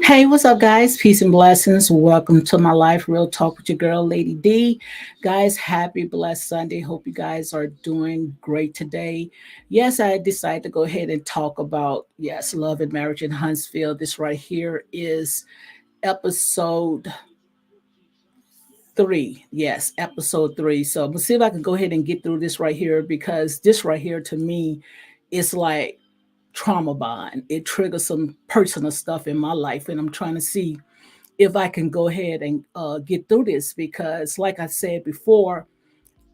Hey, what's up, guys? Peace and blessings. Welcome to my life, Real Talk with your girl, Lady D. Guys, happy blessed Sunday. Hope you guys are doing great today. Yes, I decided to go ahead and talk about, yes, love and marriage in Huntsville. This right here is episode 3. Yes, episode 3. So I'm going to see if I can go ahead and get through this right here because this right here to me is like trauma bond. It triggers some personal stuff in my life, and I'm trying to see if I can go ahead and get through this because, like I said before,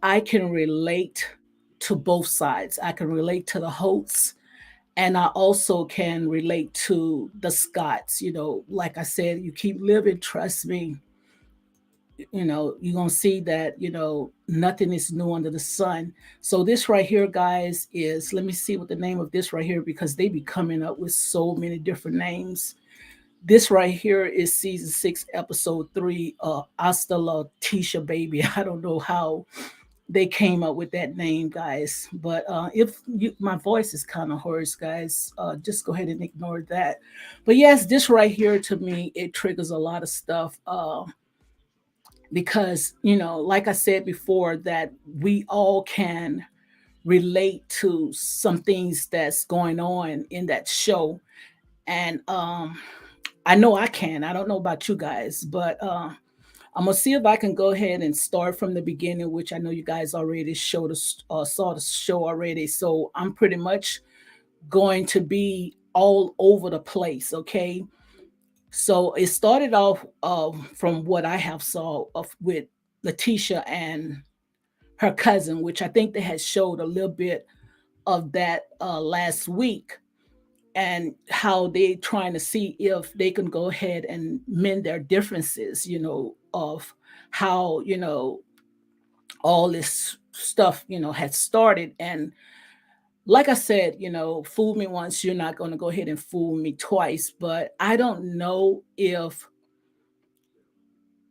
I can relate to both sides. I can relate to the Holtz, and I also can relate to the Scotts. Like I said, you keep living, trust me. You're gonna see that nothing is new under the sun. So this right here, guys, is, let me see what the name of this right here, because they be coming up with so many different names. This right here is season 6, episode 3. Hasta Tisha, baby. I don't know how they came up with that name, guys. But if my voice is kind of hoarse, guys, just go ahead and ignore that. But yes, this right here to me, it triggers a lot of stuff. Because like I said before, that we all can relate to some things that's going on in that show. And I know I can. I don't know about you guys, but I'm gonna see if I can go ahead and start from the beginning, which I know you guys already saw the show already. So I'm pretty much going to be all over the place. Okay, so it started off from what I have saw of with Letitia and her cousin, which I think they had showed a little bit of that last week, and how they trying to see if they can go ahead and mend their differences, of how, all this stuff, had started. And like I said, fool me once, you're not going to go ahead and fool me twice. But I don't know if,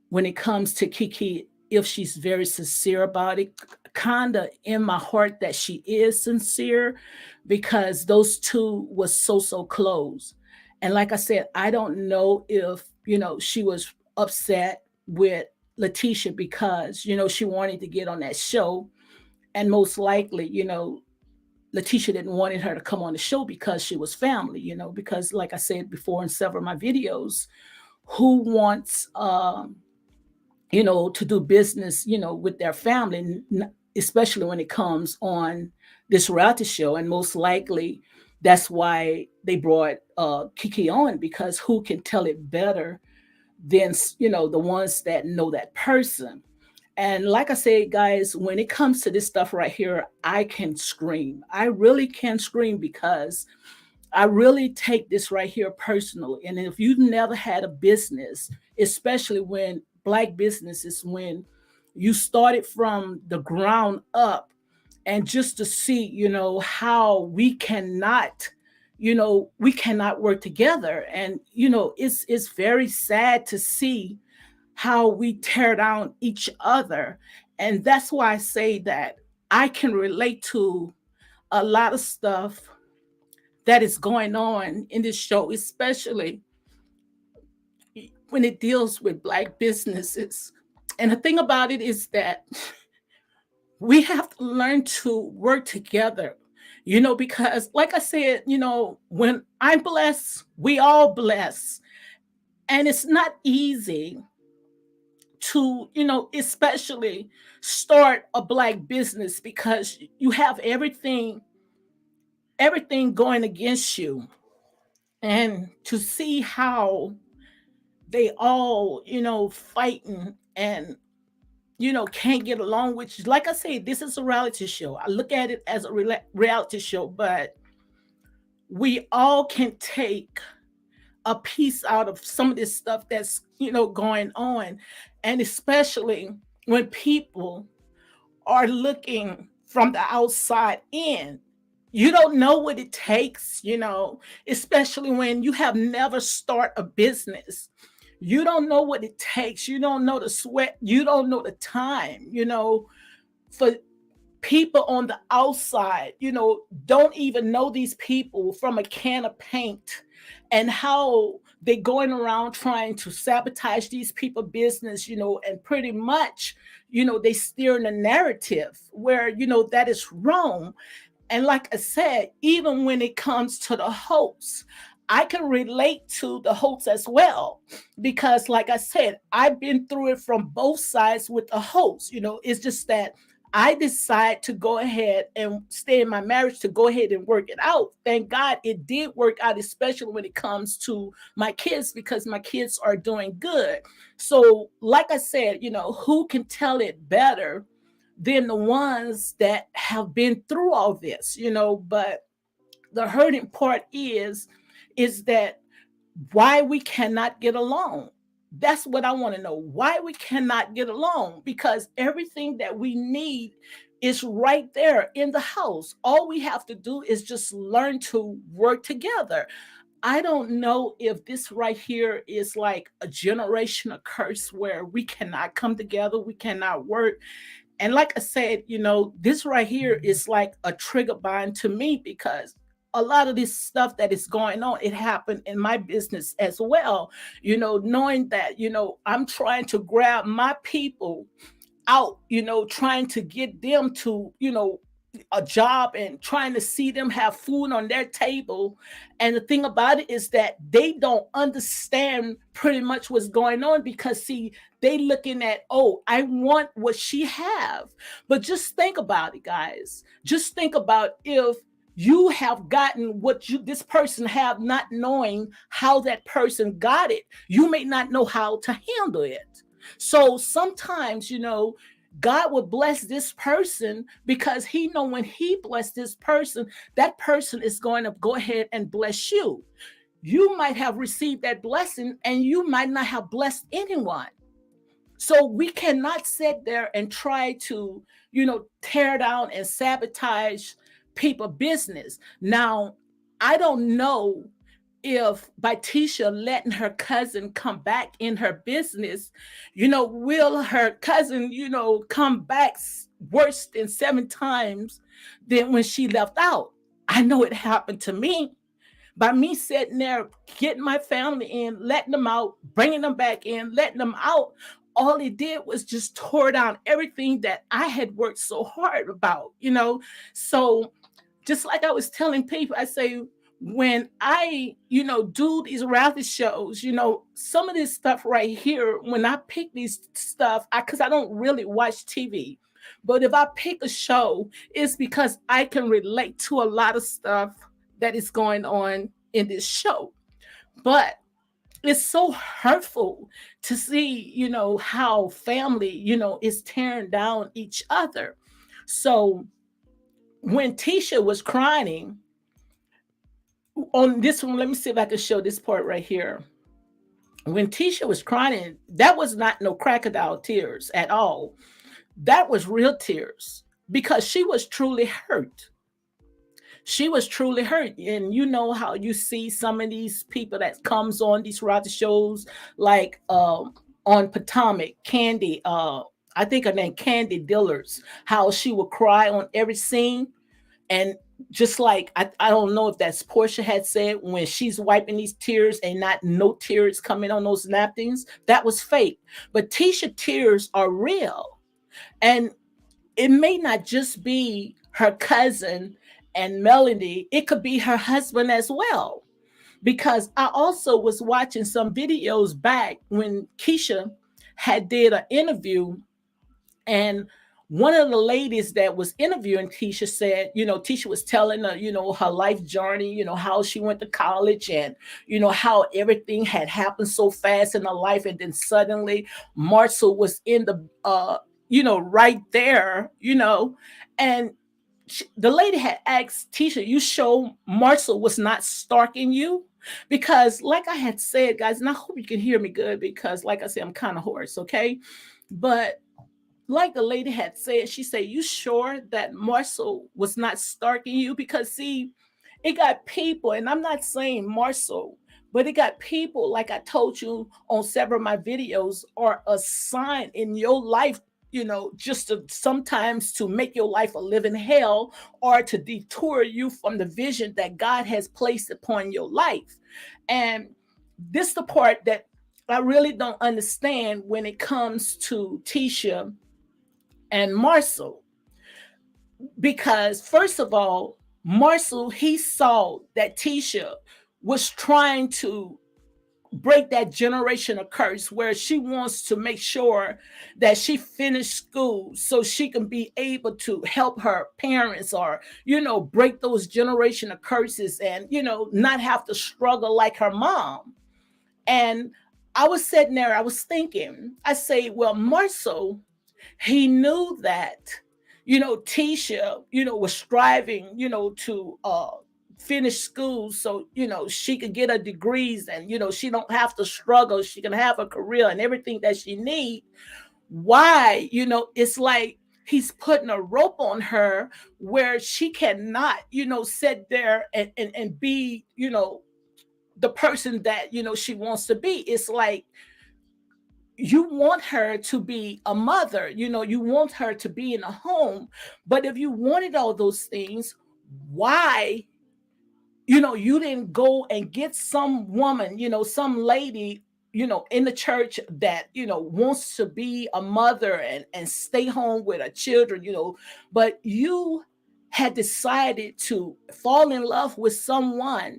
when it comes to Kiki, if she's very sincere about it. Kinda in my heart that she is sincere, because those two was so close. And like I said, I don't know if she was upset with Letitia because she wanted to get on that show, and most likely Letitia didn't wanted her to come on the show because she was family. Because like I said before in several of my videos, who wants to do business, with their family, especially when it comes on this reality show. And most likely that's why they brought Kiki on, because who can tell it better than, the ones that know that person. And like I said, guys, when it comes to this stuff right here, I can scream. I really can scream because I really take this right here personally. And if you've never had a business, especially when Black businesses, when you started from the ground up, and just to see, how we cannot work together. And, it's very sad to see how we tear down each other. And that's why I say that I can relate to a lot of stuff that is going on in this show, especially when it deals with Black businesses. And the thing about it is that we have to learn to work together, because like I said, when I'm blessed, we all bless. And it's not easy to, especially start a Black business, because you have everything going against you. And to see how they all, fighting and, can't get along, which, like I say, this is a reality show. I look at it as a reality show, but we all can take a piece out of some of this stuff that's, going on. And especially when people are looking from the outside in, you don't know what it takes, especially when you have never started a business. You don't know what it takes. You don't know the sweat. You don't know the time, for people on the outside, don't even know these people from a can of paint, and how they going around trying to sabotage these people business, and pretty much, they steer in a narrative where, that is wrong. And like I said, even when it comes to the hoax, I can relate to the hoax as well. Because, like I said, I've been through it from both sides with the hoax. It's just that I decide to go ahead and stay in my marriage, to go ahead and work it out. Thank God it did work out, especially when it comes to my kids, because my kids are doing good. So, like I said, who can tell it better than the ones that have been through all this, but the hurting part is that why we cannot get along. That's what I want to know. Why we cannot get along, because everything that we need is right there in the house. All we have to do is just learn to work together. I don't know if this right here is like a generational curse where we cannot come together, we cannot work. And like I said, this right here is like a trigger bind to me, because a lot of this stuff that is going on, it happened in my business as well. Knowing that, I'm trying to grab my people out, trying to get them to, a job, and trying to see them have food on their table. And the thing about it is that they don't understand pretty much what's going on, because see, they looking at, oh, I want what she have. But just think about it, guys. Just think about if you have gotten what this person have, not knowing how that person got it. You may not know how to handle it. So sometimes, God will bless this person, because he know when he bless this person, that person is going to go ahead and bless you. You might have received that blessing, and you might not have blessed anyone. So we cannot sit there and try to, tear down and sabotage people business. Now, I don't know if by Tisha letting her cousin come back in her business, will her cousin, come back worse than 7 times than when she left out? I know it happened to me. By me sitting there, getting my family in, letting them out, bringing them back in, letting them out, all it did was just tore down everything that I had worked so hard about, So just like I was telling people, I say, when I, do these reality shows, some of this stuff right here, when I pick these stuff, because I don't really watch TV, but if I pick a show, it's because I can relate to a lot of stuff that is going on in this show. But it's so hurtful to see, how family, is tearing down each other. So when Tisha was crying on this one, let me see if I can show this part right here. When Tisha was crying, that was not no crocodile tears at all. That was real tears, because she was truly hurt. She was truly hurt. And you know how you see some of these people that comes on these reality shows, like on Potomac, Candy, I think her name Candy Dillers, how she would cry on every scene. And just like I don't know if that's Portia had said, when she's wiping these tears and not no tears coming on those napkins, that was fake. But Tisha tears are real. And it may not just be her cousin and Melody, it could be her husband as well. Because I also was watching some videos back when Keisha had did an interview, and one of the ladies that was interviewing Tisha said, Tisha was telling her, her life journey, how she went to college, and, how everything had happened so fast in her life. And then suddenly Marcel was in the, right there, and the lady had asked Tisha, you sure Marcel was not stalking you? Because like I had said, guys, and I hope you can hear me good, because like I said, I'm kind of hoarse, okay? But like the lady had said, she said, you sure that Marcel was not stalking you? Because see, it got people, and I'm not saying Marcel, but it got people, like I told you on several of my videos, are a sign in your life, just to sometimes to make your life a living hell, or to detour you from the vision that God has placed upon your life. And this the part that I really don't understand when it comes to Tisha and Marcel. Because first of all, Marcel, he saw that Tisha was trying to break that generational curse where she wants to make sure that she finished school so she can be able to help her parents, or break those generational curses, and not have to struggle like her mom. And I was sitting there, I was thinking, I say, well, Marcel, he knew that Tisha was striving to finish school so she could get her degrees, and she don't have to struggle, she can have a career and everything that she need. Why it's like he's putting a rope on her where she cannot sit there and be the person that she wants to be. It's like you want her to be a mother, you want her to be in a home. But if you wanted all those things, why you didn't go and get some woman, some lady, in the church that wants to be a mother and stay home with her children, but you had decided to fall in love with someone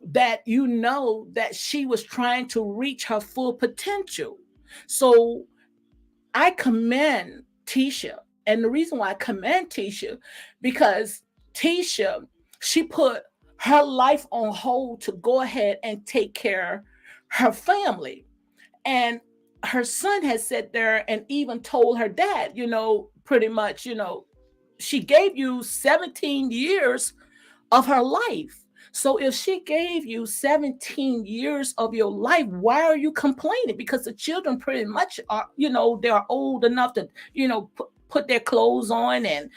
that that she was trying to reach her full potential. So I commend Tisha. And the reason why I commend Tisha, because Tisha, she put her life on hold to go ahead and take care of her family. And her son has sat there and even told her dad, pretty much, she gave you 17 years of her life. So if she gave you 17 years of your life, why are you complaining? Because the children pretty much are, they're old enough to, put their clothes on and,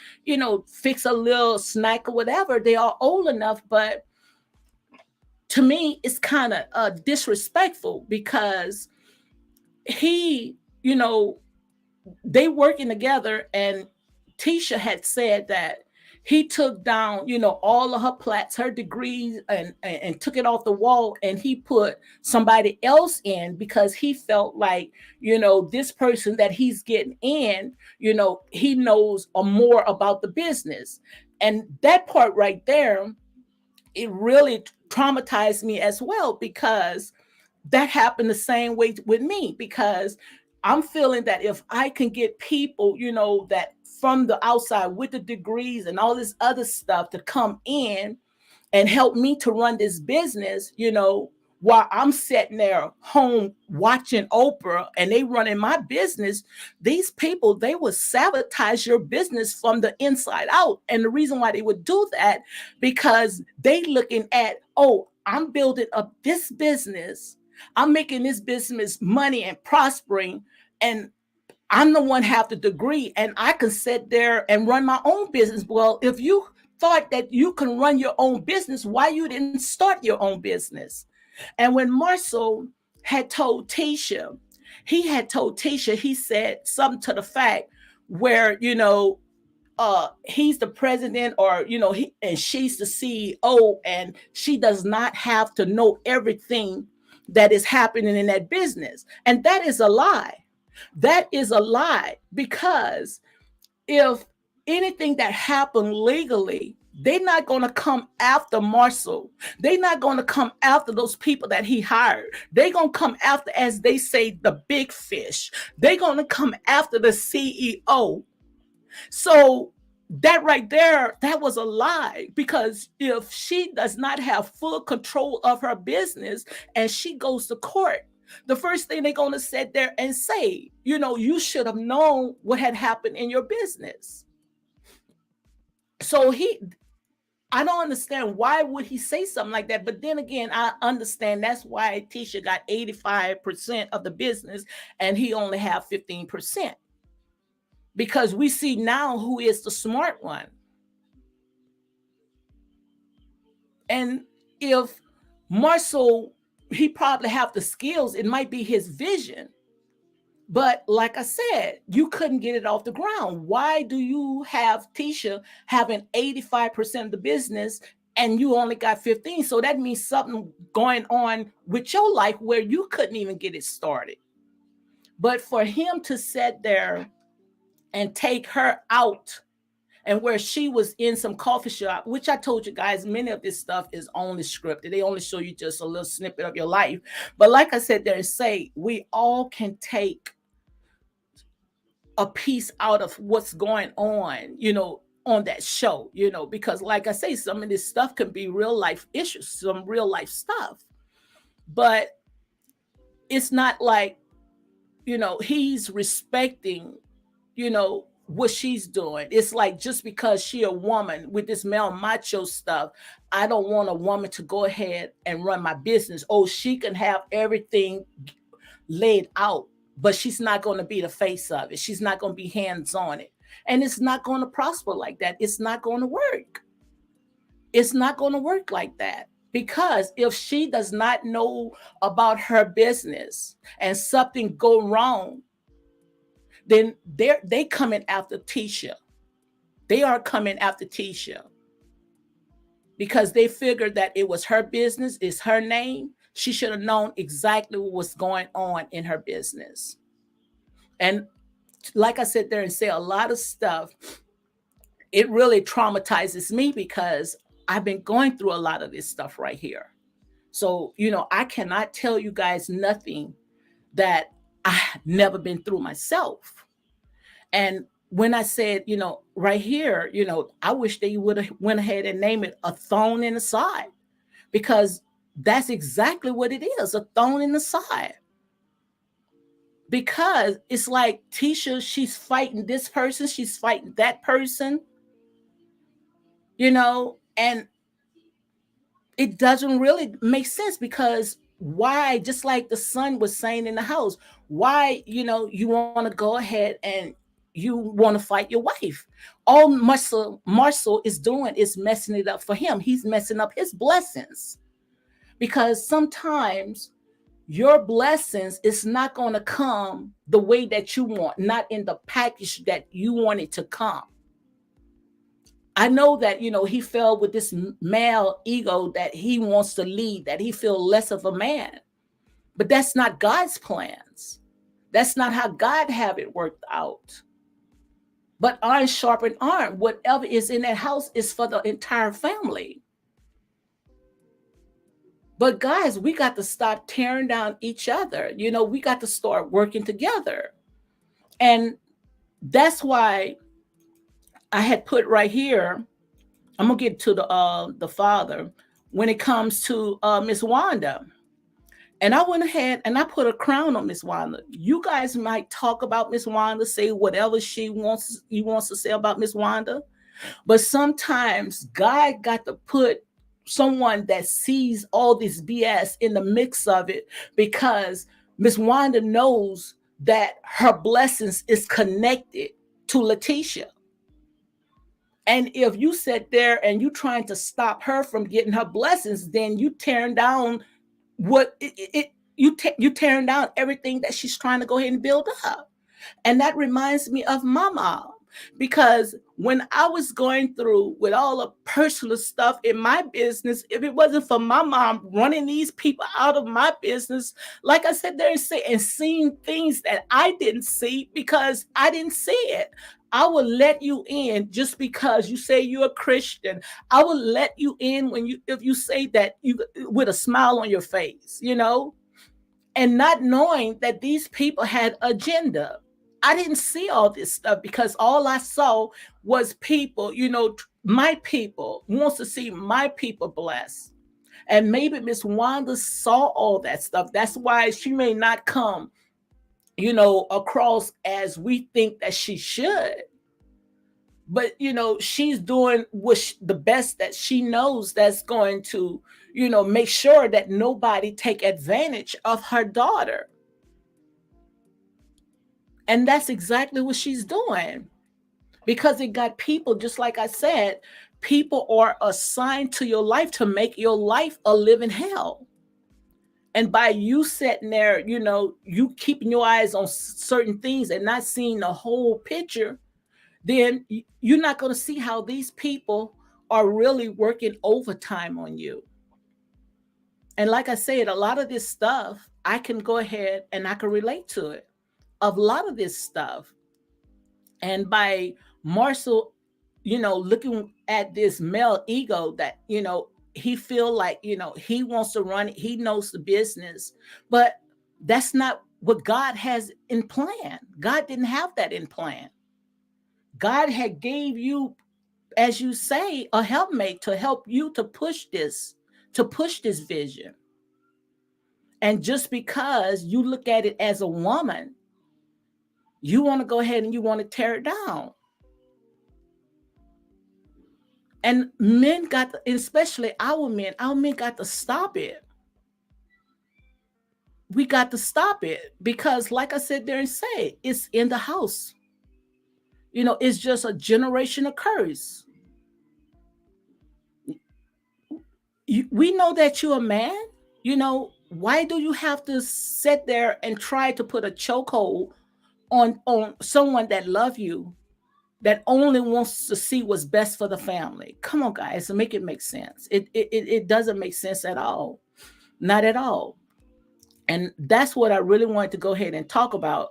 fix a little snack or whatever. They are old enough. But to me, it's kind of disrespectful because he, they working together, and Tisha had said that he took down, all of her plats, her degrees, and took it off the wall, and he put somebody else in because he felt like, this person that he's getting in, he knows more about the business. And that part right there, it really traumatized me as well, because that happened the same way with me, because I'm feeling that if I can get people, that from the outside with the degrees and all this other stuff to come in and help me to run this business, while I'm sitting there home watching Oprah and they running my business, these people, they would sabotage your business from the inside out. And the reason why they would do that, because they looking at, oh, I'm building up this business, I'm making this business money and prospering, and I'm the one have the degree, and I can sit there and run my own business. Well, if you thought that you can run your own business, why you didn't start your own business? And when Marcel had told Tisha, he said something to the fact where, he's the president, or and she's the CEO, and she does not have to know everything that is happening in that business. And that is a lie. That is a lie, because if anything that happened legally, they're not going to come after Marcel. They're not going to come after those people that he hired. They're going to come after, as they say, the big fish. They're going to come after the CEO. So that right there, that was a lie, because if she does not have full control of her business and she goes to court, the first thing they're going to sit there and say, you should have known what had happened in your business. So I don't understand why would he say something like that. But then again, I understand that's why Tisha got 85% of the business and he only have 15. Because we see now who is the smart one. And if Marcel, he probably have the skills, it might be his vision. But like I said, you couldn't get it off the ground. Why do you have Tisha having 85% of the business and you only got 15? So that means something going on with your life where you couldn't even get it started. But for him to sit there and take her out, and where she was in some coffee shop, which I told you guys, many of this stuff is only scripted. They only show you just a little snippet of your life. But like I said, there say we all can take a piece out of what's going on, on that show, because like I say, some of this stuff can be real life issues, some real life stuff. But it's not like, he's respecting, what she's doing. It's like, just because she a woman with this male macho stuff, I don't want a woman to go ahead and run my business. Oh, she can have everything laid out, but she's not going to be the face of it. She's not going to be hands on it. And it's not going to prosper like that. It's not going to work. It's not going to work like that. Because if she does not know about her business and something go wrong, then they coming after Tisha. They are coming after Tisha because they figured that it was her business, it's her name. She should have known exactly what was going on in her business. And like I said there and say a lot of stuff, it really traumatizes me because I've been going through a lot of this stuff right here. So, I cannot tell you guys nothing that I've never been through myself. And when I said, right here, I wish they would have went ahead and named it a thorn in the side, because that's exactly what it is, a thorn in the side. Because it's like Tisha, she's fighting this person, she's fighting that person, and it doesn't really make sense. Because why, just like the son was saying in the house, why, you want to go ahead and you want to fight your wife? All Marcel is doing is messing it up for him. He's messing up his blessings, because sometimes your blessings is not going to come the way that you want, not in the package that you want it to come. I know that, he fell with this male ego that he wants to lead, that he feel less of a man. But that's not God's plans. That's not how God have it worked out. But iron sharpened iron. Whatever is in that house is for the entire family. But guys, we got to stop tearing down each other. We got to start working together. And that's why I had put right here, I'm gonna get to the father when it comes to Miss Wanda. And I went ahead and I put a crown on Miss Wanda. You guys might talk about Miss Wanda, say whatever he wants to say about Miss Wanda. But sometimes God got to put someone that sees all this BS in the mix of it, because Miss Wanda knows that her blessings is connected to Letitia. And if you sit there and you trying to stop her from getting her blessings, then you tearing down you tearing down everything that she's trying to go ahead and build up. And that reminds me of my mom, because when I was going through with all the personal stuff in my business, if it wasn't for my mom running these people out of my business, like I said there and seeing things that I didn't see because I didn't see it. I will let you in just because you say you're a Christian. I will let you in if you say that you with a smile on your face, and not knowing that these people had agenda. I didn't see all this stuff because all I saw was people, my people wants to see my people blessed. And maybe Miss Wanda saw all that stuff. That's why she may not come, across as we think that she should. But, she's doing the best that she knows that's going to, make sure that nobody take advantage of her daughter. And that's exactly what she's doing, because it got people, just like I said, people are assigned to your life to make your life a living hell. And by you sitting there, you keeping your eyes on certain things and not seeing the whole picture, then you're not going to see how these people are really working overtime on you. And like I said, a lot of this stuff, I can go ahead and I can relate to it. A lot of this stuff. And by Marshall, looking at this male ego that, he feel like, he wants to run it, he knows the business, but that's not what God has in plan. God didn't have that in plan. God had gave you, as you say, a helpmate to help you to push this vision. And just because you look at it as a woman, you want to go ahead and you want to tear it down. And men especially our men got to stop it. We got to stop it because, like I said there and say, it's in the house. It's just a generational curse. We know that you're a man. Why do you have to sit there and try to put a chokehold on someone that love you, that only wants to see what's best for the family? Come on, guys, make it make sense. It doesn't make sense at all. Not at all. And that's what I really wanted to go ahead and talk about.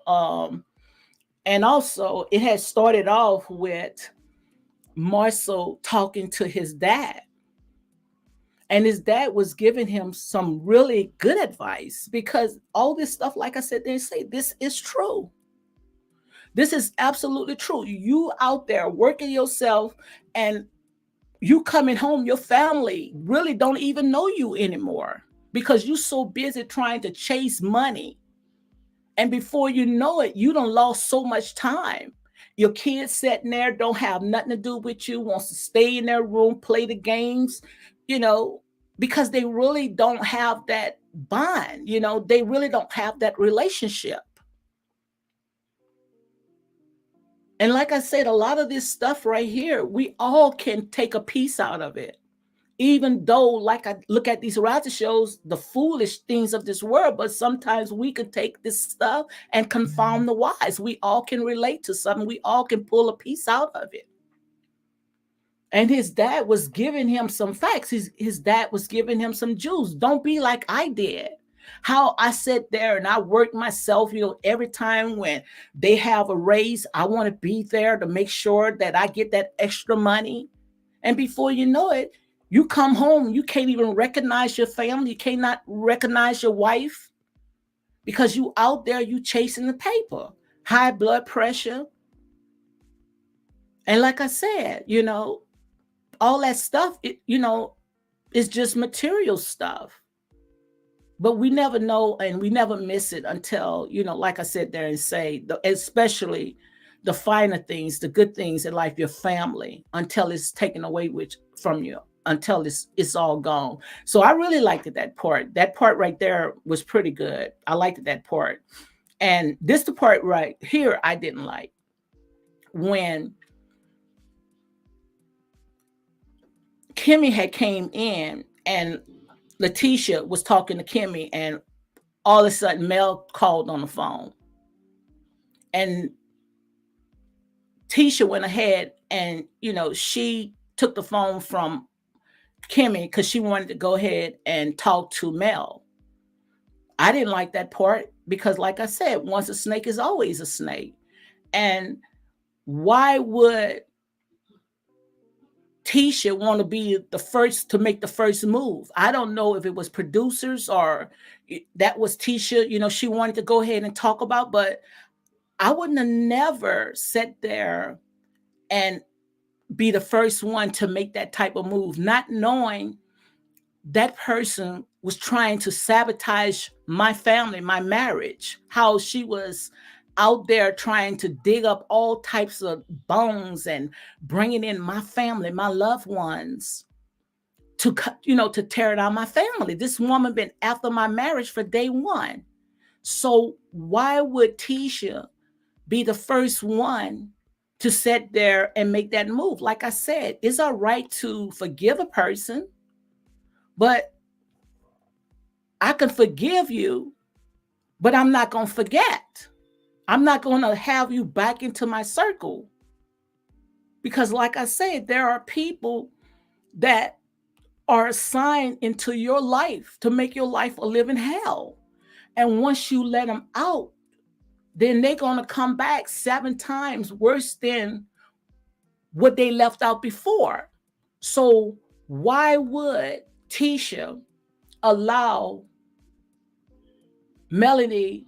And also, it had started off with Marcel talking to his dad. And his dad was giving him some really good advice, because all this stuff, like I said, they say this is true. This is absolutely true. You out there working yourself, and you coming home, your family really don't even know you anymore because you're so busy trying to chase money. And before you know it, you done lost so much time. Your kids sitting there don't have nothing to do with you, wants to stay in their room, play the games, because they really don't have that bond. They really don't have that relationship. And like I said, a lot of this stuff right here, we all can take a piece out of it. Even though, like I look at these reality shows, the foolish things of this world, but sometimes we could take this stuff and confound the wise. We all can relate to something. We all can pull a piece out of it. And his dad was giving him some facts. His dad was giving him some jewels. Don't be like I did. How I sit there and I work myself, every time when they have a raise, I want to be there to make sure that I get that extra money. And before you know it, you come home, you can't even recognize your family. You cannot recognize your wife because you out there, you chasing the paper, high blood pressure. And like I said, all that stuff, is just material stuff. But we never know and we never miss it until, like I said there and say, especially the finer things, the good things in life, your family, until it's taken away from you, until it's all gone. So I really liked that part. That part right there was pretty good. I liked that part. And the part right here I didn't like. When Kimmy had came in and Tisha was talking to Kimmy, and all of a sudden Mel called on the phone. And Tisha went ahead and, she took the phone from Kimmy because she wanted to go ahead and talk to Mel. I didn't like that part because, like I said, once a snake is always a snake. And why would Tisha want to be the first to make the first move? I don't know if it was producers or that was Tisha, she wanted to go ahead and talk about, but I wouldn't have never sat there and be the first one to make that type of move, not knowing that person was trying to sabotage my family, my marriage, how she was out there trying to dig up all types of bones and bringing in my family, my loved ones to, to tear down my family. This woman been after my marriage for day one. So why would Tisha be the first one to sit there and make that move? Like I said, it's all right to forgive a person, but I can forgive you, but I'm not going to forget. I'm not going to have you back into my circle. Because, like I said, there are people that are assigned into your life to make your life a living hell. And once you let them out, then they're going to come back 7 times worse than what they left out before. So why would Tisha allow Melody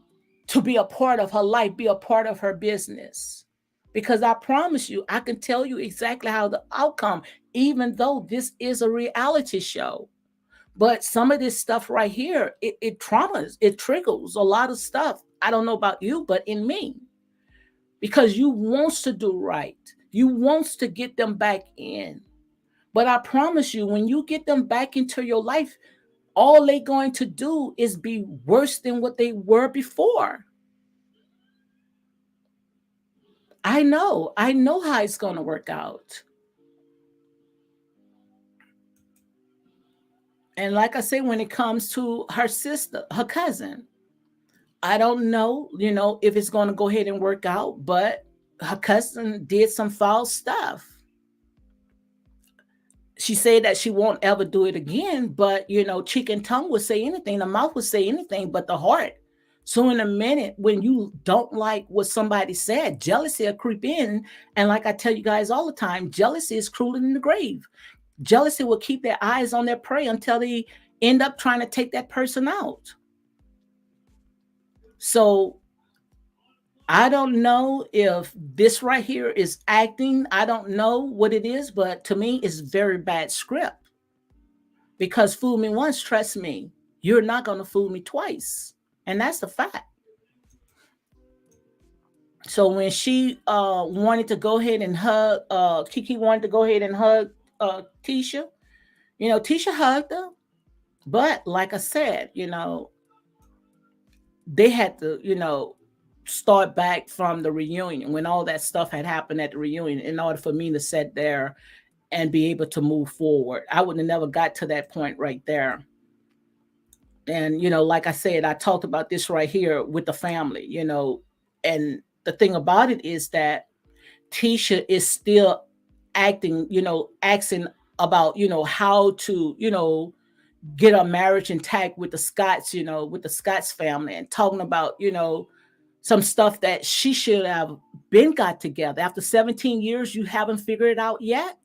to be a part of her life, be a part of her business? Because I promise you, I can tell you exactly how the outcome, even though this is a reality show. But some of this stuff right here, it traumas, it triggers a lot of stuff. I don't know about you, but in me, because you wants to do right. You wants to get them back in. But I promise you, when you get them back into your life, all they're going to do is be worse than what they were before. I know how it's going to work out. And like I say, when it comes to her sister, her cousin, I don't know, if it's going to go ahead and work out, but her cousin did some foul stuff. She said that she won't ever do it again, but cheek and tongue would say anything, the mouth would say anything, but the heart. So in a minute, when you don't like what somebody said, jealousy will creep in. And like I tell you guys all the time, jealousy is crueler than the grave. Jealousy will keep their eyes on their prey until they end up trying to take that person out. So I don't know if this right here is acting. I don't know what it is, but to me, it's very bad script. Because fool me once, trust me, you're not going to fool me twice. And that's the fact. So when she wanted to go ahead and hug, Kiki wanted to go ahead and hug Tisha, Tisha hugged her. But like I said, they had to, start back from the reunion when all that stuff had happened at the reunion in order for me to sit there and be able to move forward. I would have never got to that point right there. And, like I said, I talked about this right here with the family, and the thing about it is that Tisha is still asking about, how to, get a marriage intact with the Scotts, with the Scotts family, and talking about, some stuff that she should have been got together. After 17 years, you haven't figured it out yet?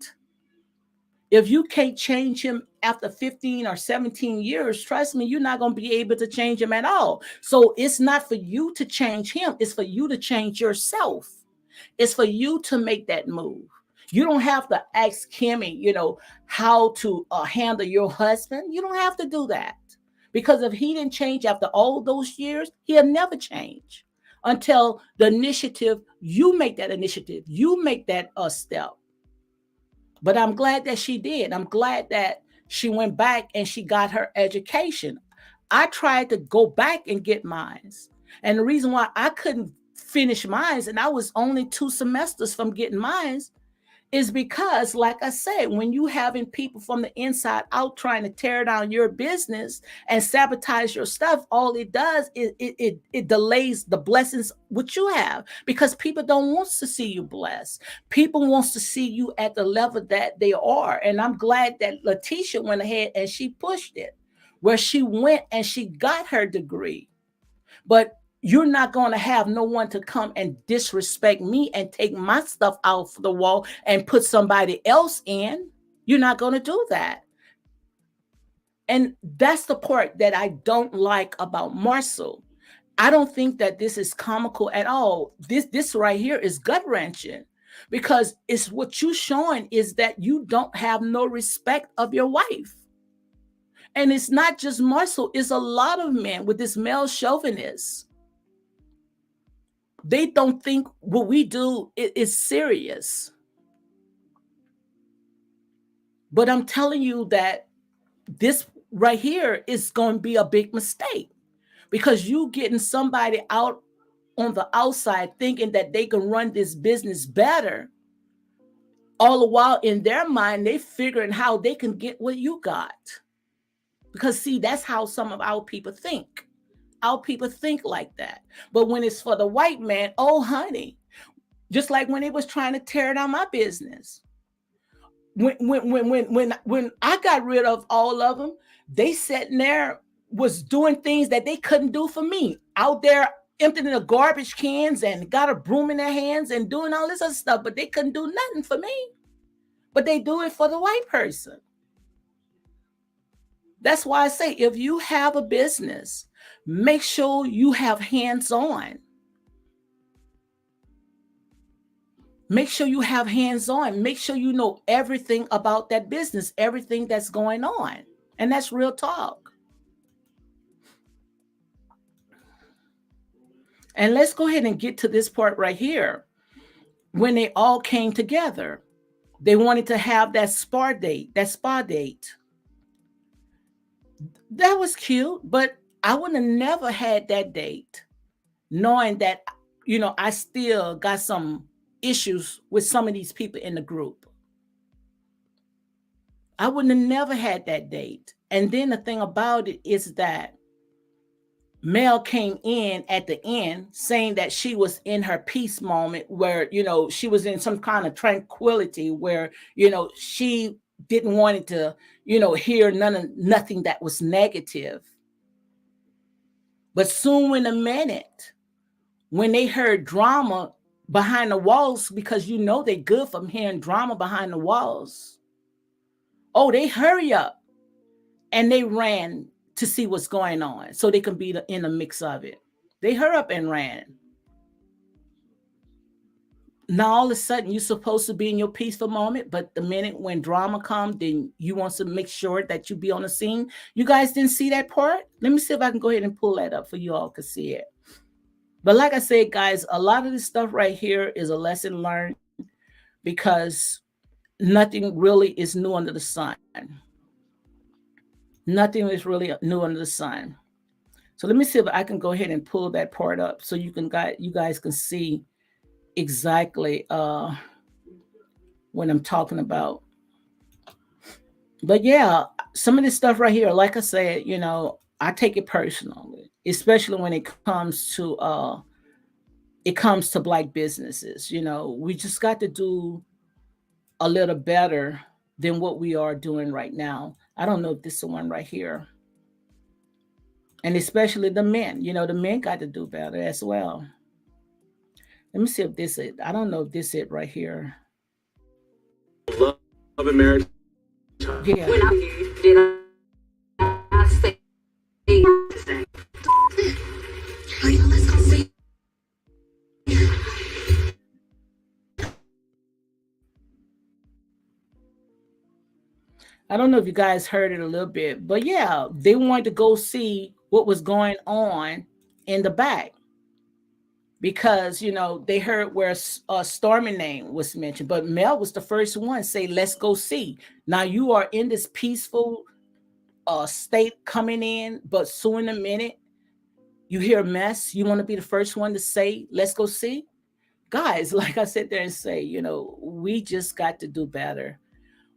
If you can't change him after 15 or 17 years, trust me, you're not going to be able to change him at all. So it's not for you to change him. It's for you to change yourself. It's for you to make that move. You don't have to ask Kimmy, how to handle your husband. You don't have to do that. Because if he didn't change after all those years, he'll never change until the initiative, you make that initiative. You make that step. But I'm glad that she did. I'm glad that she went back and she got her education. I tried to go back and get mine. And the reason why I couldn't finish mine, and I was only 2 semesters from getting mine, is because, like I said, when you having people from the inside out trying to tear down your business and sabotage your stuff, all it does is it delays the blessings which you have, because people don't want to see you blessed. People wants to see you at the level that they are. And I'm glad that Letitia went ahead and she pushed it, where she went and she got her degree. But you're not going to have no one to come and disrespect me and take my stuff off the wall and put somebody else in. You're not going to do that. And that's the part that I don't like about Marcel. I don't think that this is comical at all. This right here is gut wrenching, because it's what you showing is that you don't have no respect of your wife. And it's not just Marcel, it's a lot of men with this male chauvinist. They don't think what we do is serious. But I'm telling you that this right here is going to be a big mistake, because you getting somebody out on the outside thinking that they can run this business better. All the while in their mind, they figuring how they can get what you got. Because see, that's how some of our people think. Our people think like that. But when it's for the white man, oh honey, just like when they was trying to tear down my business. When I got rid of all of them, they sitting there was doing things that they couldn't do for me. Out there emptying the garbage cans and got a broom in their hands and doing all this other stuff, but they couldn't do nothing for me. But they do it for the white person. That's why I say if you have a business, make sure you have hands on. Make sure you have hands on. Make sure you know everything about that business, everything that's going on. And that's real talk. And let's go ahead and get to this part right here. When they all came together, they wanted to have that spa date, That was cute, but I would have never had that date knowing that, I still got some issues with some of these people in the group. I wouldn't have never had that date. And then the thing about it is that Mel came in at the end saying that she was in her peace moment where, she was in some kind of tranquility where, she didn't want it to, hear nothing that was negative. But soon in a minute, when they heard drama behind the walls, because they're good from hearing drama behind the walls, oh, they hurry up and they ran to see what's going on so they can be in the mix of it. They hurry up and ran. Now all of a sudden you're supposed to be in your peaceful moment, but the minute when drama comes, then you want to make sure that you be on the scene. You guys didn't see that part? Let me see if I can go ahead and pull that up for you all to see it. But like I said, guys, a lot of this stuff right here is a lesson learned because nothing really is new under the sun. Nothing is really new under the sun. So let me see if I can go ahead and pull that part up so you guys can see exactly what I'm talking about. But yeah, some of this stuff right here, like I said, I take it personally, especially when it comes to Black businesses. We just got to do a little better than what we are doing right now. I don't know if this is the one right here. And especially the men, the men got to do better as well. Let me see if this is it. I don't know if this is it right here. Love and marriage. Yeah. When did I say let's go see. I don't know if you guys heard it a little bit, but yeah, they wanted to go see what was going on in the back because they heard where Stormy name was mentioned, but Mel was the first one say, "Let's go see." Now you are in this peaceful state coming in, but soon in a minute you hear a mess. You want to be the first one to say, "Let's go see." Guys, like I sit there and say, we just got to do better.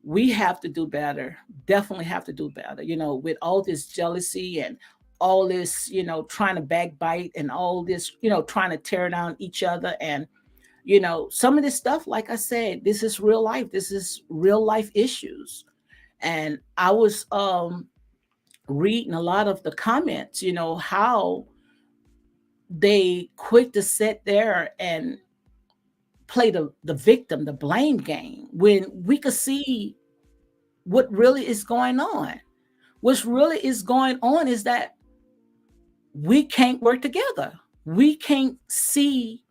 We have to do better. Definitely have to do better. With all this jealousy and all this, trying to backbite and all this, trying to tear down each other. And, some of this stuff, like I said, this is real life. This is real life issues. And I was reading a lot of the comments, how they quick to sit there and play the victim, the blame game, when we could see what really is going on. What's really is going on is that we can't work together. We can't see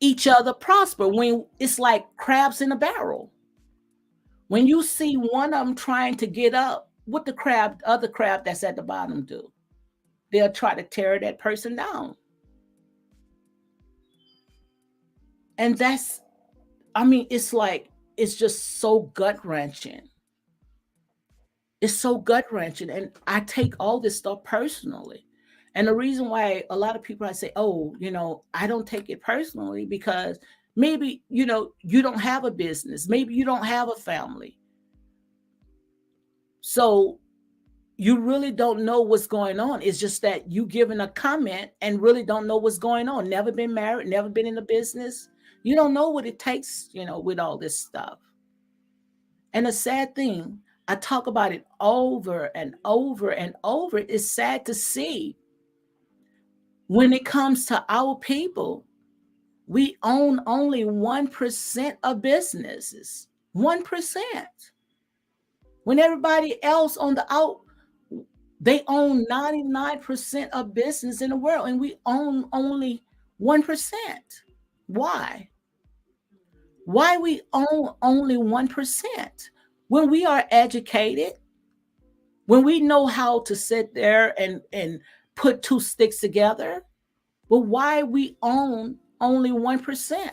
each other prosper when it's like crabs in a barrel. When you see one of them trying to get up, what the other crab that's at the bottom do? They'll try to tear that person down. And it's just so gut wrenching. It's so gut wrenching. And I take all this stuff personally. And the reason why a lot of people I say, oh, I don't take it personally because maybe, you don't have a business. Maybe you don't have a family. So, you really don't know what's going on. It's just that you giving a comment and really don't know what's going on. Never been married, never been in the business. You don't know what it takes, with all this stuff. And the sad thing, I talk about it over and over and over. It's sad to see when it comes to our people, we own only 1% of businesses. 1%. When everybody else on the out, they own 99% of business in the world, and we own only 1%. Why? Why we own only 1%? When we are educated, when we know how to sit there and put two sticks together, but why we own only 1%?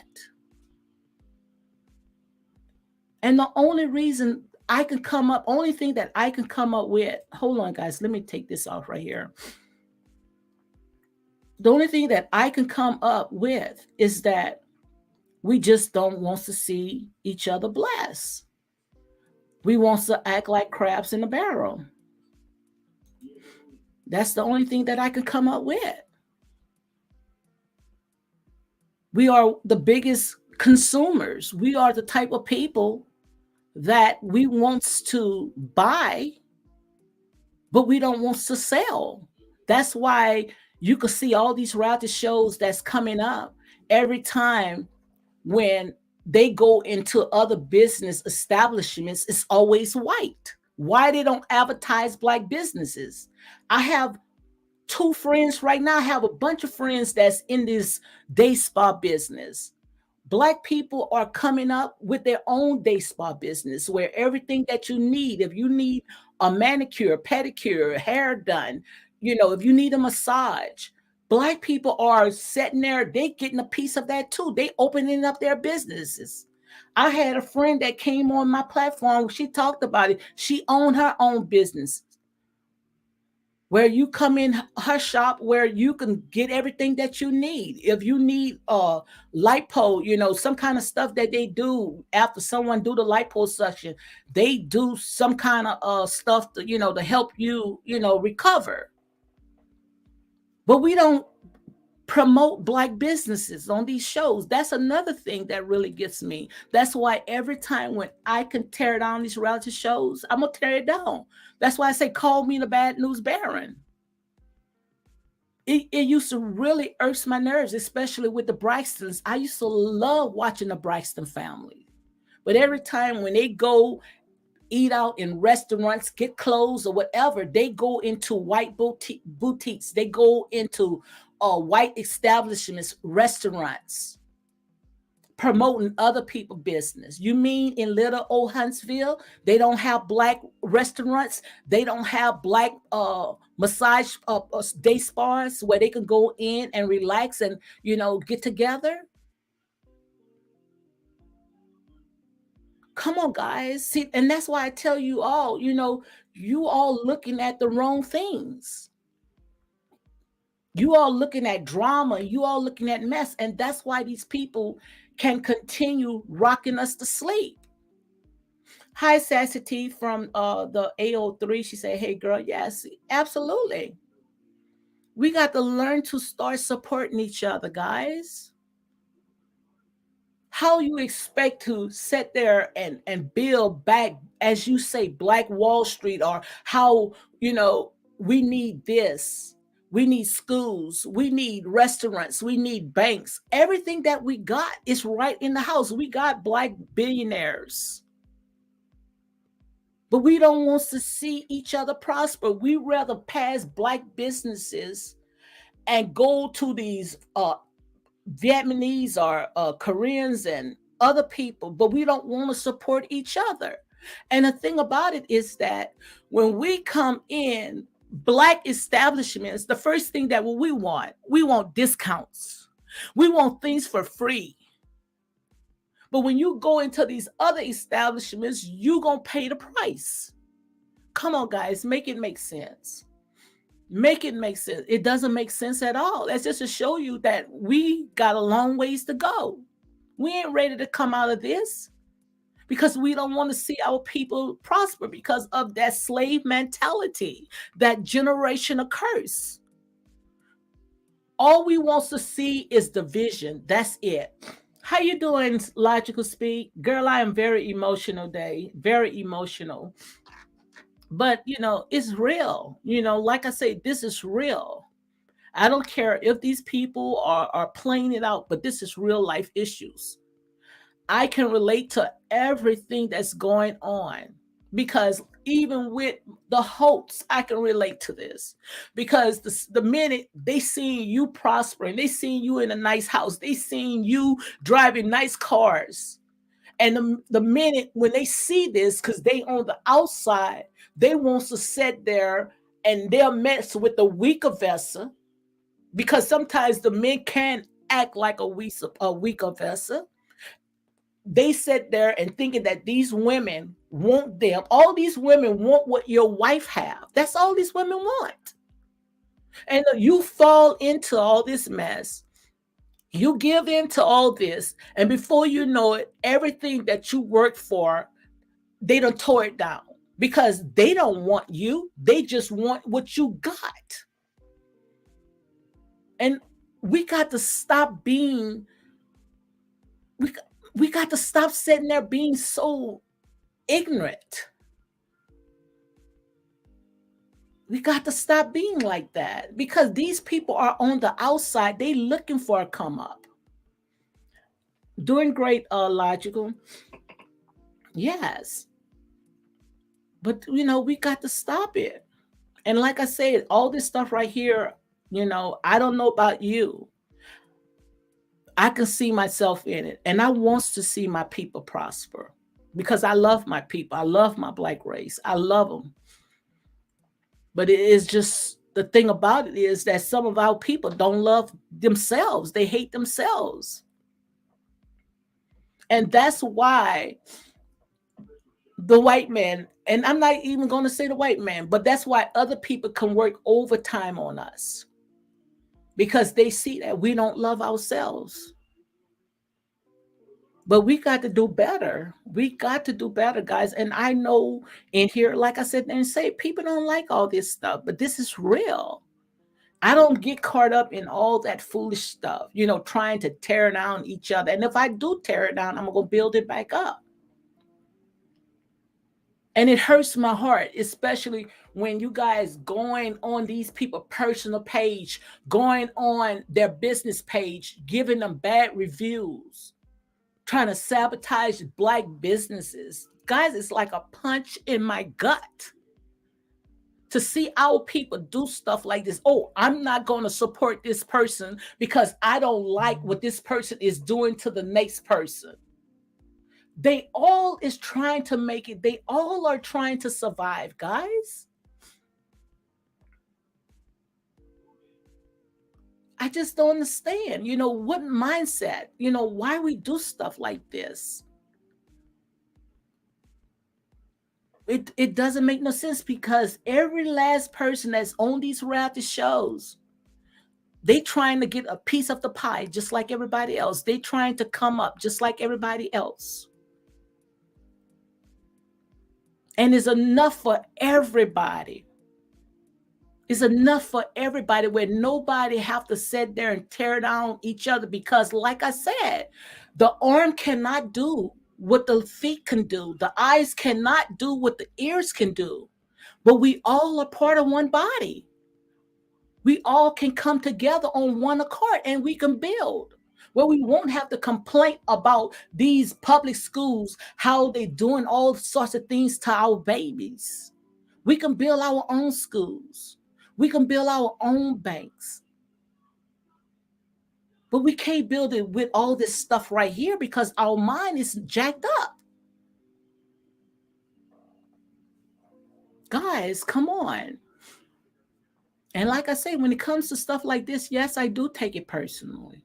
And the only reason only thing that I can come up with, hold on guys, let me take this off right here. The only thing that I can come up with is that we just don't want to see each other blessed. We want to act like crabs in a barrel. That's the only thing that I can come up with. We are the biggest consumers. We are the type of people that we wants to buy, but we don't want to sell. That's why you can see all these reality shows that's coming up every time when they go into other business establishments, it's always white. Why they don't advertise black businesses? I have 2 friends right now. I have a bunch of friends that's in this day spa business. Black people are coming up with their own day spa business where everything that you need, if you need a manicure, pedicure, hair done, if you need a massage, Black people are sitting there, they getting a piece of that too. They opening up their businesses. I had a friend that came on my platform. She talked about it. She owned her own business where you come in her shop where you can get everything that you need. If you need lipo, some kind of stuff that they do after someone do the lipo suction, they do some kind of stuff to help you, recover. But we don't promote Black businesses on these shows. That's another thing that really gets me. That's why every time when I can tear down these reality shows, I'm gonna tear it down. That's why I say, call me the bad news baron. It used to really irk my nerves, especially with the Braxtons. I used to love watching the Braxton family. But every time when they go eat out in restaurants, get clothes or whatever, they go into white boutiques. They go into white establishments, restaurants, promoting other people's business. You mean in little old Huntsville, they don't have Black restaurants? They don't have Black massage day spas where they can go in and relax and, get together? Come on, guys. See, and that's why I tell you all, you all looking at the wrong things. You all looking at drama. You all looking at mess. And that's why these people can continue rocking us to sleep. Hi, Sassy from the Ep.3. She said, hey, girl, yes, absolutely. We got to learn to start supporting each other, guys. How you expect to sit there and build back, as you say, Black Wall Street, or how, we need this. We need schools. We need restaurants. We need banks. Everything that we got is right in the house. We got Black billionaires. But we don't want to see each other prosper. We rather pass Black businesses and go to these Vietnamese or Koreans and other people, but we don't want to support each other. And the thing about it is that when we come in Black establishments, the first thing that we want discounts. We want things for free. But when you go into these other establishments, you're going to pay the price. Come on, guys, make it make sense. Make it make sense. It doesn't make sense at all. That's just to show you that we got a long ways to go. We ain't ready to come out of this. because we don't want to see our people prosper because of that slave mentality, that generational curse. All we want to see is division. That's it. How you doing, Logical Speak? Girl, I am very emotional day. Very emotional. But it's real. Like I say, this is real. I don't care if these people are playing it out, but this is real life issues. I can relate to everything that's going on because even with the hopes, I can relate to this because the minute they seeing you prospering, they seeing you in a nice house, they seeing you driving nice cars. And the minute when they see this, because they on the outside, they want to sit there and they're messed with the weaker vessel because sometimes the men can act like a weaker vessel. They sit there and thinking that these women want them. All these women want what your wife have. That's all these women want. And you fall into all this mess. You give in to all this. And before you know it, everything that you worked for, they done tore it down because they don't want you. They just want what you got. And we got to stop being, we, we got to stop sitting there being so ignorant. We got to stop being like that because these people are on the outside. They looking for a come up. Doing great, Logical. Yes. But we got to stop it. And like I said, all this stuff right here, I don't know about you. I can see myself in it. And I want to see my people prosper because I love my people. I love my Black race. I love them. But it is just the thing about it is that some of our people don't love themselves. They hate themselves. And that's why the white man, and I'm not even going to say the white man, but that's why other people can work overtime on us because they see that we don't love ourselves. But we got to do better. We got to do better, guys. And I know in here, like I said, and say people don't like all this stuff, but this is real. I don't get caught up in all that foolish stuff, trying to tear down each other. And if I do tear it down, I'm going to build it back up. And it hurts my heart, especially when you guys going on these people personal page, going on their business page, giving them bad reviews, trying to sabotage Black businesses. Guys, it's like a punch in my gut to see our people do stuff like this. Oh, I'm not going to support this person because I don't like what this person is doing to the next person. They all is trying to make it. They all are trying to survive, guys. I just don't understand, what mindset, why we do stuff like this. It doesn't make no sense because every last person that's on these reality shows, they trying to get a piece of the pie just like everybody else. They trying to come up just like everybody else. And it's enough for everybody. It's enough for everybody where nobody have to sit there and tear down each other because, like I said, the arm cannot do what the feet can do. The eyes cannot do what the ears can do. But we all are part of one body. We all can come together on one accord and we can build. Where we won't have to complain about these public schools, how they doing all sorts of things to our babies. We can build our own schools. We can build our own banks. But we can't build it with all this stuff right here because our mind is jacked up. Guys, come on. And like I say, when it comes to stuff like this, yes, I do take it personally.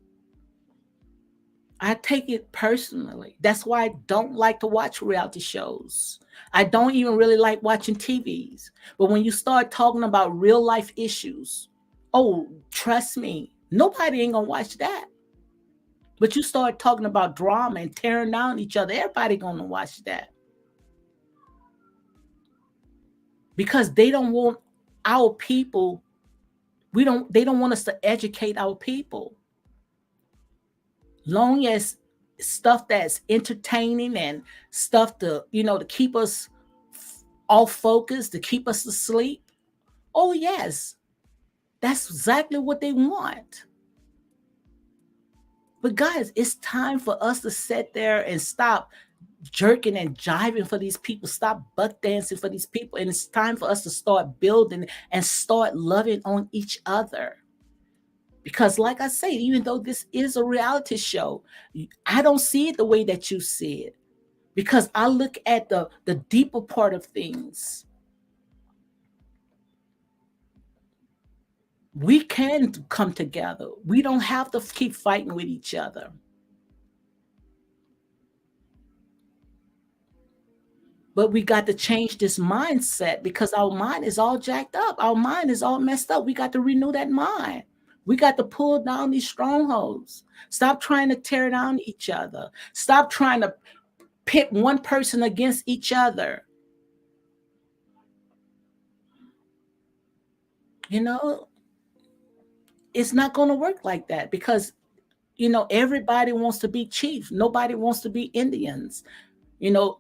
I take it personally. That's why I don't like to watch reality shows. I don't even really like watching TVs. But when you start talking about real life issues, oh, trust me, nobody ain't gonna watch that. But you start talking about drama and tearing down each other, everybody gonna watch that. Because they don't want our people, they don't want us to educate our people. Long as stuff that's entertaining and stuff to keep us off focus, to keep us asleep. Oh yes, that's exactly what they want. But guys, it's time for us to sit there and stop jerking and jiving for these people, stop buck dancing for these people. And it's time for us to start building and start loving on each other. Because, like I say, even though this is a reality show, I don't see it the way that you see it. Because I look at the deeper part of things. We can come together. We don't have to keep fighting with each other. But we got to change this mindset because our mind is all jacked up. Our mind is all messed up. We got to renew that mind. We got to pull down these strongholds. Stop trying to tear down each other. Stop trying to pit one person against each other. You know, it's not going to work like that because, everybody wants to be chief. Nobody wants to be Indians.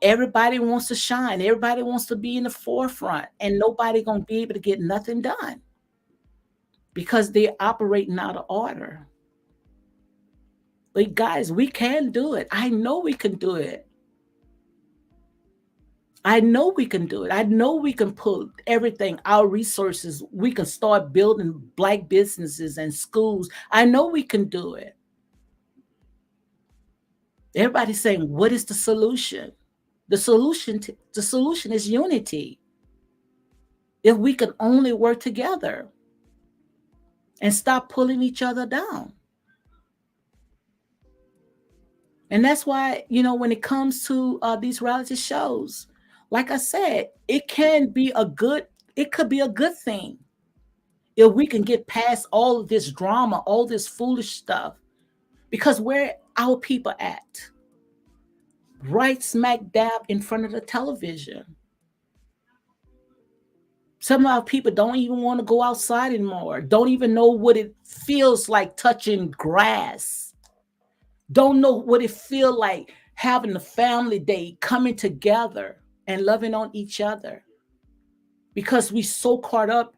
Everybody wants to shine. Everybody wants to be in the forefront, and nobody going to be able to get nothing done because they're operating out of order. But guys, we can do it. I know we can do it. I know we can do it. I know we can pull everything, our resources. We can start building Black businesses and schools. I know we can do it. Everybody's saying, what is the solution? The solution is unity. If we can only work together and stop pulling each other down. And that's why, when it comes to these reality shows, like I said, it could be a good thing if we can get past all of this drama, all this foolish stuff, because where our people at? Right smack dab in front of the television. Some of our people don't even want to go outside anymore, don't even know what it feels like touching grass, don't know what it feels like having a family day, coming together and loving on each other, because we so caught up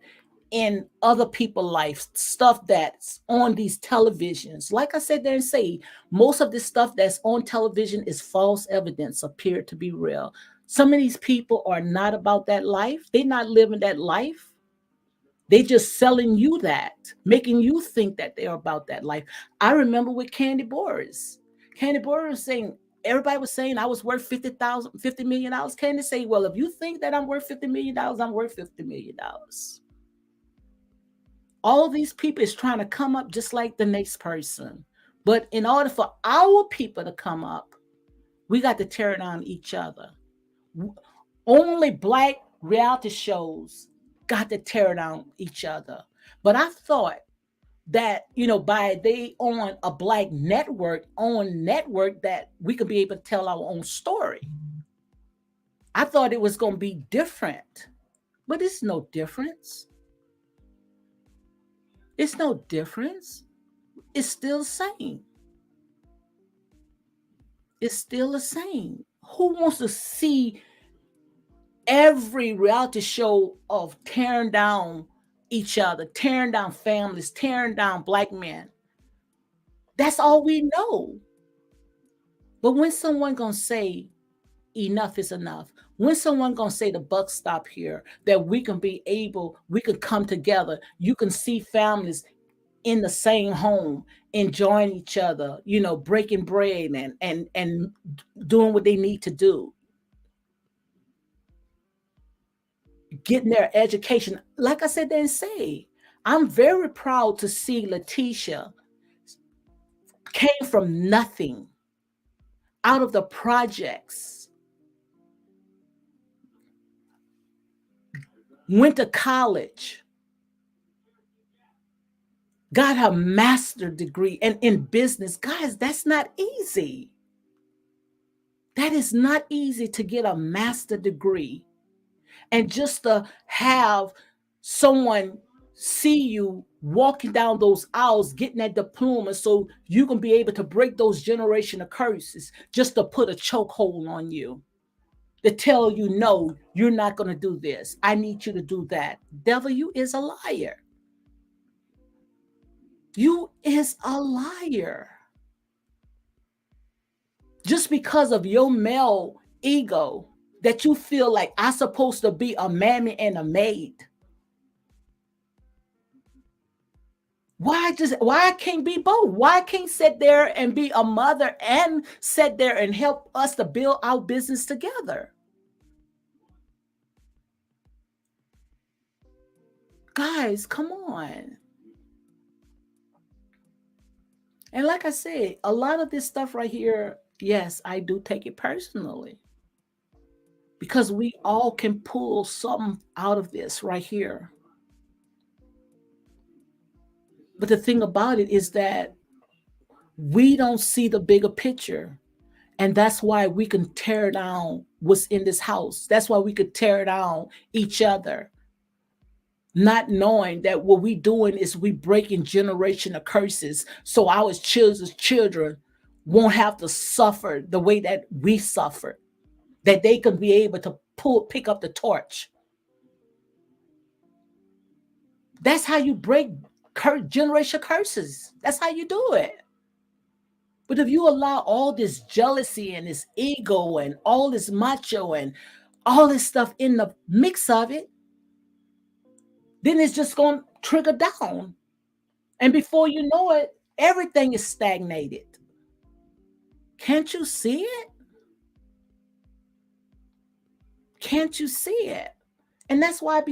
in other people's life stuff that's on these televisions. Like I said there and say, most of this stuff that's on television is false evidence appeared to be real. Some of these people are not about that life. They're not living that life. They just selling you that, making you think that they're about that life. I remember with Candy Boris. Candy Boris was saying, everybody was saying I was worth $50 million. Candy say, well, if you think that I'm worth $50 million, I'm worth $50 million. All these people is trying to come up just like the next person. But in order for our people to come up, we got to tear down each other. Only Black reality shows got to tear down each other. But I thought that, by they on a Black network that we could be able to tell our own story. I thought it was going to be different, but it's no difference. It's no difference. It's still the same. It's still the same. Who wants to see every reality show of tearing down each other, tearing down families, tearing down Black men? That's all we know. But when someone gonna say enough is enough, when someone gonna say the buck stop here, that we can come together, you can see families in the same home enjoying each other, breaking bread and doing what they need to do, getting their education. Like I said, then say, I'm very proud to see Letitia came from nothing, out of the projects, went to college, got a master degree, and in business, guys, that's not easy. That is not easy to get a master degree and just to have someone see you walking down those aisles getting that diploma so you can be able to break those generational curses just to put a chokehold on you, to tell you, no, you're not going to do this. I need you to do that. Devil, you is a liar. You is a liar. Just because of your male ego that you feel like I'm supposed to be a mammy and a maid. Why I can't be both? Why I can't sit there and be a mother and sit there and help us to build our business together? Guys, come on. And like I said, a lot of this stuff right here, yes, I do take it personally. Because we all can pull something out of this right here. But the thing about it is that we don't see the bigger picture. And that's why we can tear down what's in this house. That's why we could tear down each other. Not knowing that what we doing is we breaking generational curses so our children won't have to suffer the way that we suffered. That they can be able to pick up the torch. That's how you break generational curses. That's how you do it. But if you allow all this jealousy and this ego and all this macho and all this stuff in the mix of it, then it's just going to trigger down. And before you know it, everything is stagnated. Can't you see it? Can't you see it? And that's why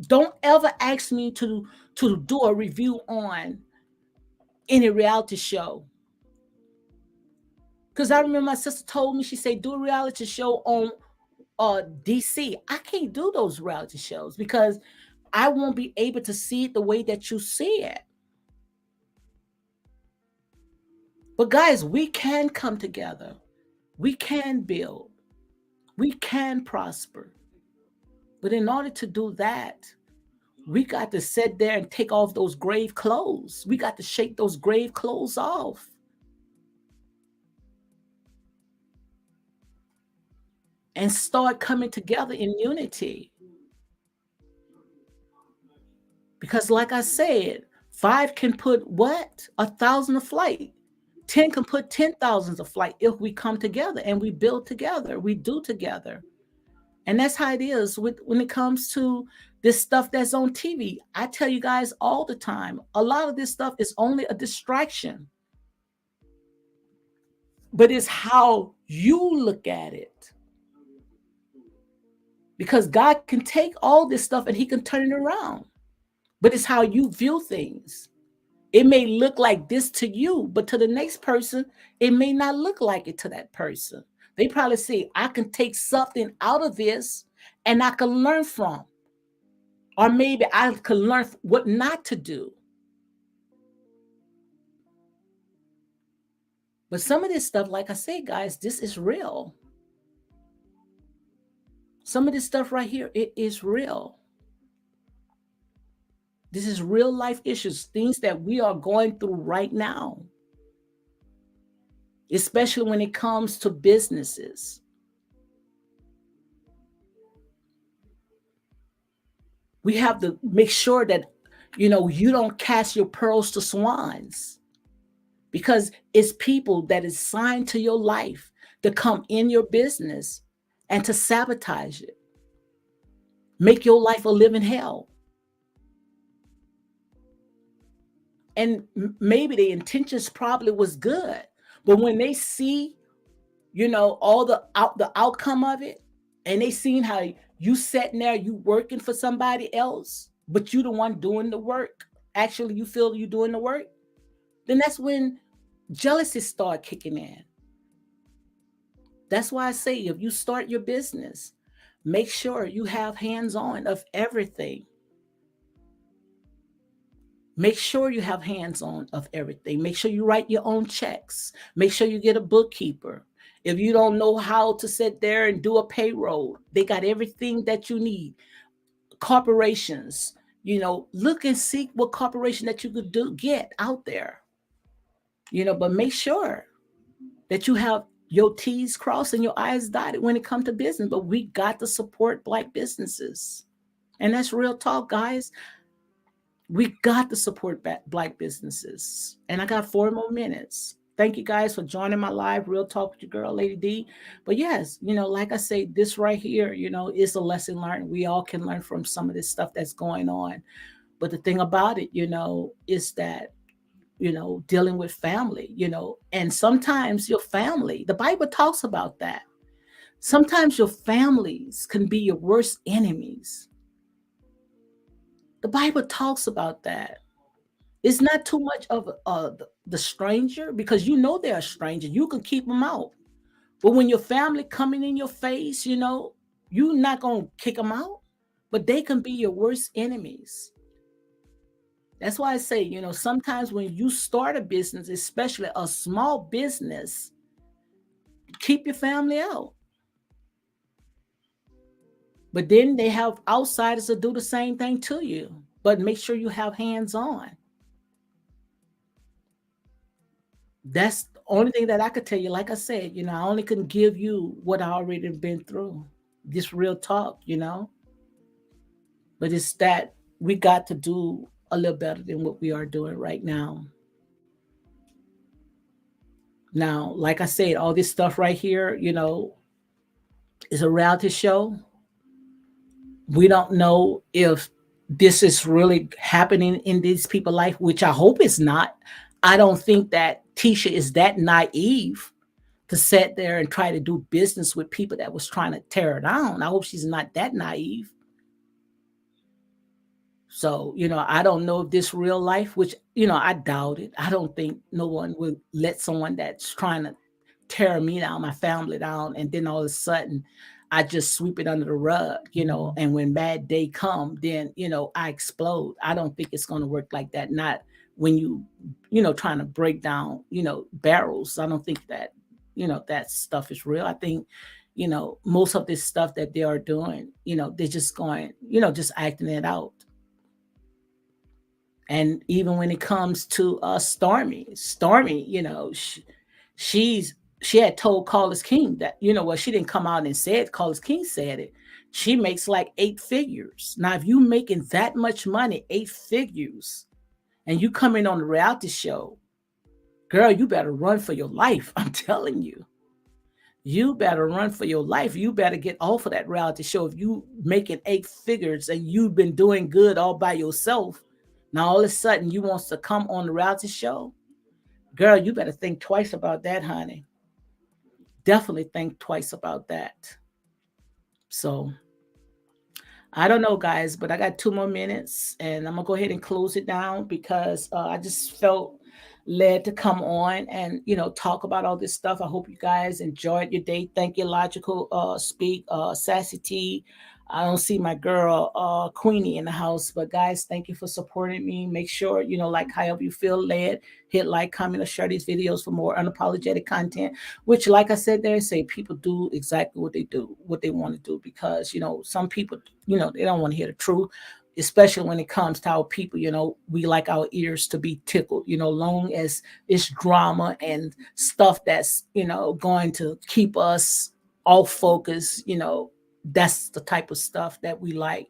don't ever ask me to do a review on any reality show. Because I remember my sister told me, she said, do a reality show on DC. I can't do those reality shows because I won't be able to see it the way that you see it. But guys, we can come together. We can build. We can prosper. But in order to do that, we got to sit there and take off those grave clothes. We got to shake those grave clothes off. And start coming together in unity. Because like I said, 5 can put what? 1,000 a flight. 10 can put 10,000 a flight if we come together and we build together, we do together. And that's how it is when it comes to this stuff that's on TV. I tell you guys all the time, a lot of this stuff is only a distraction. But it's how you look at it. Because God can take all this stuff and he can turn it around. But it's how you view things. It may look like this to you, but to the next person, it may not look like it to that person. They probably say, I can take something out of this and I can learn from. Or maybe I can learn what not to do. But some of this stuff, like I say, guys, this is real. Some of this stuff right here, it is real. This is real life issues, things that we are going through right now. Especially when it comes to businesses. We have to make sure that, you don't cast your pearls to swines. Because it's people that is signed to your life to come in your business and to sabotage it. Make your life a living hell. And maybe the intentions probably was good. But when they see, all the outcome of it, and they seen how you sitting there, you working for somebody else, but you the one doing the work. Actually, you feel you doing the work. Then that's when jealousy start kicking in. That's why I say, if you start your business, make sure you have hands-on of everything. Make sure you have hands on of everything. Make sure you write your own checks. Make sure you get a bookkeeper. If you don't know how to sit there and do a payroll, they got everything that you need. Corporations, look and see what corporation that you could get out there, but make sure that you have your T's crossed and your I's dotted when it comes to business. But we got to support Black businesses. And that's real talk, guys. We got to support Black businesses. And I got 4 more minutes. Thank you guys for joining my live Real Talk with your girl, Lady D. But yes, like I say, this right here, is a lesson learned. We all can learn from some of this stuff that's going on. But the thing about it, is that, dealing with family, and sometimes your family, the Bible talks about that. Sometimes your families can be your worst enemies. The Bible talks about that. It's not too much of the stranger, because they're a stranger. You can keep them out. But when your family coming in your face, you're not going to kick them out. But they can be your worst enemies. That's why I say, sometimes when you start a business, especially a small business, keep your family out. But then they have outsiders that do the same thing to you. But make sure you have hands on. That's the only thing that I could tell you. Like I said, I only can give you what I already been through. This real talk, But it's that we got to do a little better than what we are doing right now. Now, like I said, all this stuff right here, is a reality show. We don't know if this is really happening in these people's life, which I hope it's not. I don't think that Tisha is that naive to sit there and try to do business with people that was trying to tear her down. I hope she's not that naive. So, I don't know if this real life, which, I doubt it. I don't think no one would let someone that's trying to tear me down, my family down, and then all of a sudden I just sweep it under the rug, and when bad day come, then, I explode. I don't think it's going to work like that. Not when trying to break down, barrels. I don't think that, that stuff is real. I think, most of this stuff that they are doing, they're just going, just acting it out. And even when it comes to Stormy, she had told Carlos King that, she didn't come out and say it. Carlos King said it. She makes like 8 figures. Now, if you making that much money, 8 figures, and you come in on the reality show, girl, you better run for your life. I'm telling you. You better run for your life. You better get off of that reality show. If you making 8 figures and you've been doing good all by yourself, now all of a sudden you wants to come on the reality show, girl, you better think twice about that, honey. Definitely think twice about that. So I don't know, guys, but I got 2 more minutes and I'm gonna go ahead and close it down because I just felt led to come on and talk about all this stuff. I hope you guys enjoyed your day. Thank you, Logical Speak, Sassy T. I don't see my girl Queenie in the house, but guys, thank you for supporting me. Make sure like however you feel led, hit like, comment, or share these videos for more unapologetic content. Which, like I said, there say people do exactly what they do, what they want to do, because some people they don't want to hear the truth, especially when it comes to our people. We like our ears to be tickled, long as it's drama and stuff that's going to keep us off focus. That's the type of stuff that we like.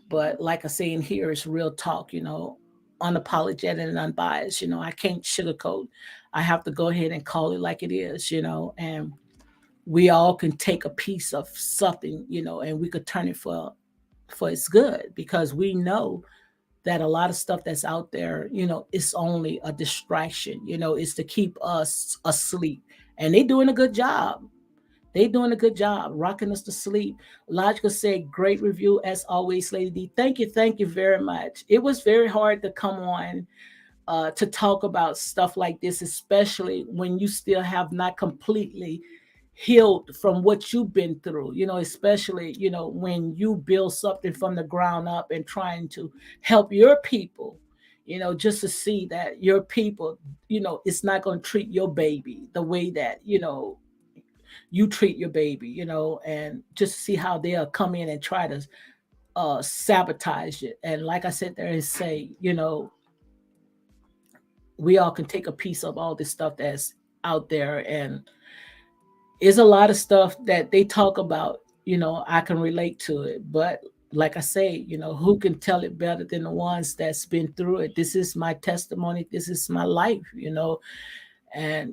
But like I say in here, it's real talk, unapologetic and unbiased. I can't sugarcoat. I have to go ahead and call it like it is, and we all can take a piece of something, and we could turn it for its good, because we know that a lot of stuff that's out there, it's only a distraction, it's to keep us asleep. And they doing a good job. They doing a good job rocking us to sleep. Logical said, great review as always, Lady D. Thank you very much. It was very hard to come on to talk about stuff like this, especially when you still have not completely healed from what you've been through, especially, when you build something from the ground up and trying to help your people, just to see that your people, it's not going to treat your baby the way that, you treat your baby, and just see how they'll come in and try to sabotage it. And like I said there and say, we all can take a piece of all this stuff that's out there. And is a lot of stuff that they talk about, I can relate to it. But like I say, who can tell it better than the ones that's been through it? This is my testimony. This is my life, and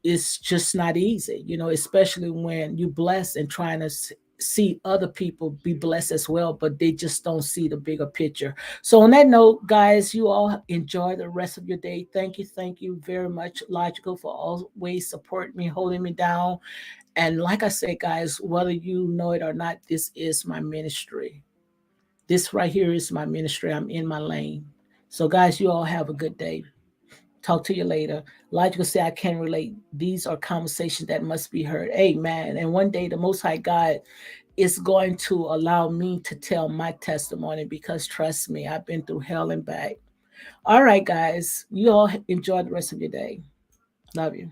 it's just not easy, especially when you bless and trying to see other people be blessed as well, but they just don't see the bigger picture. So on that note, guys, you all enjoy the rest of your day. Thank you very much, Logical, for always supporting me, holding me down. And like I said, guys, whether you know it or not, this is my ministry. This right here is my ministry. I'm in my lane. So guys, you all have a good day. Talk to you later. Logical say I can relate. These are conversations that must be heard. Amen. And one day the Most High God is going to allow me to tell my testimony, because trust me, I've been through hell and back. All right, guys. You all enjoy the rest of your day. Love you.